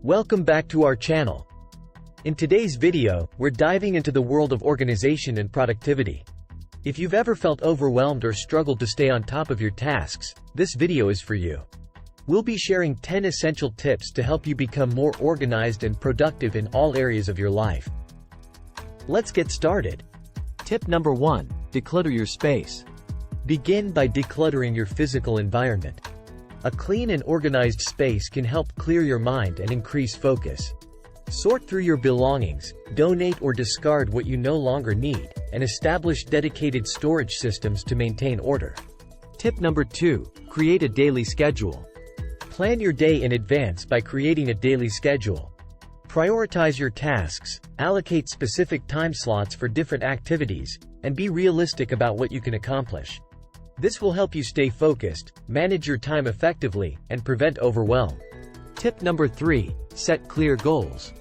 Welcome back to our channel. In today's video, we're diving into the world of organization and productivity. If you've ever felt overwhelmed or struggled to stay on top of your tasks, this video is for you. We'll be sharing 10 essential tips to help you become more organized and productive in all areas of your life. Let's get started. Tip number 1. Declutter your space. Begin by decluttering your physical environment. A clean and organized space can help clear your mind and increase focus. Sort through your belongings, donate or discard what you no longer need, and establish dedicated storage systems to maintain order. Tip number 2. Create a daily schedule. Plan your day in advance by creating a daily schedule. Prioritize your tasks, allocate specific time slots for different activities, and be realistic about what you can accomplish. This will help you stay focused, manage your time effectively, and prevent overwhelm. Tip number 3. Set clear goals.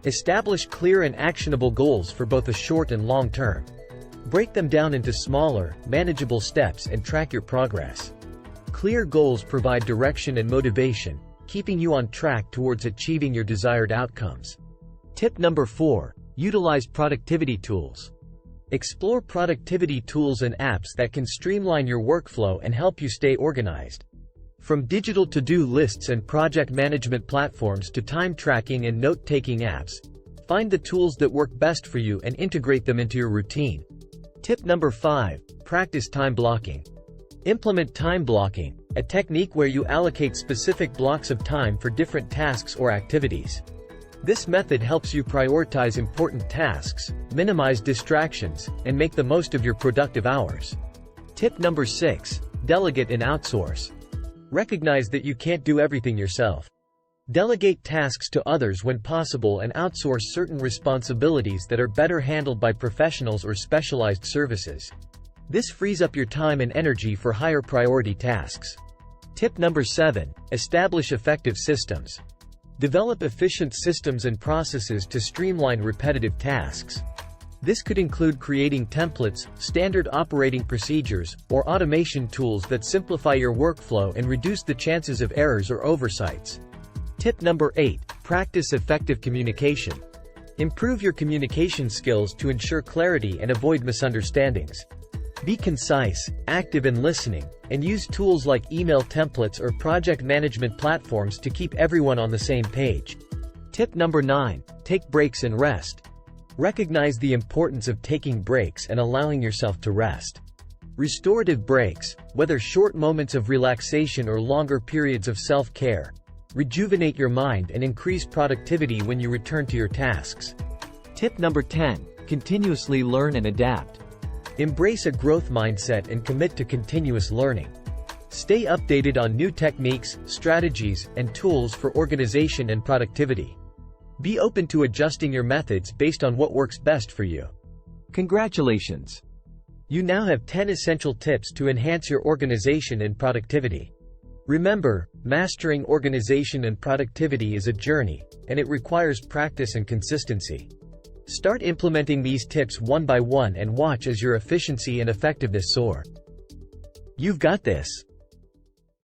Establish clear and actionable goals for both the short and long term. Break them down into smaller, manageable steps and track your progress. Clear goals provide direction and motivation, keeping you on track towards achieving your desired outcomes. Tip number 4. Utilize productivity tools. Explore productivity tools and apps that can streamline your workflow and help you stay organized. From digital to-do lists and project management platforms to time tracking and note-taking apps, find the tools that work best for you and integrate them into your routine. Tip number 5. Practice time blocking. Implement time blocking, a technique where you allocate specific blocks of time for different tasks or activities. This method helps you prioritize important tasks, minimize distractions, and make the most of your productive hours. Tip number 6. Delegate and outsource. Recognize that you can't do everything yourself. Delegate tasks to others when possible and outsource certain responsibilities that are better handled by professionals or specialized services. This frees up your time and energy for higher priority tasks. Tip number 7. Establish effective systems. Develop efficient systems and processes to streamline repetitive tasks. This could include creating templates, standard operating procedures, or automation tools that simplify your workflow and reduce the chances of errors or oversights. Tip number 8. Practice effective communication. Improve your communication skills to ensure clarity and avoid misunderstandings. Be concise, active in listening, and use tools like email templates or project management platforms to keep everyone on the same page. Tip number 9. Take breaks and rest. Recognize the importance of taking breaks and allowing yourself to rest. Restorative breaks, whether short moments of relaxation or longer periods of self-care, rejuvenate your mind and increase productivity when you return to your tasks. Tip number 10. Continuously learn and adapt. Embrace a growth mindset and commit to continuous learning. Stay updated on new techniques, strategies, and tools for organization and productivity. Be open to adjusting your methods based on what works best for you. Congratulations! You now have 10 essential tips to enhance your organization and productivity. Remember, mastering organization and productivity is a journey, and it requires practice and consistency. Start implementing these tips one by one and watch as your efficiency and effectiveness soar. You've got this.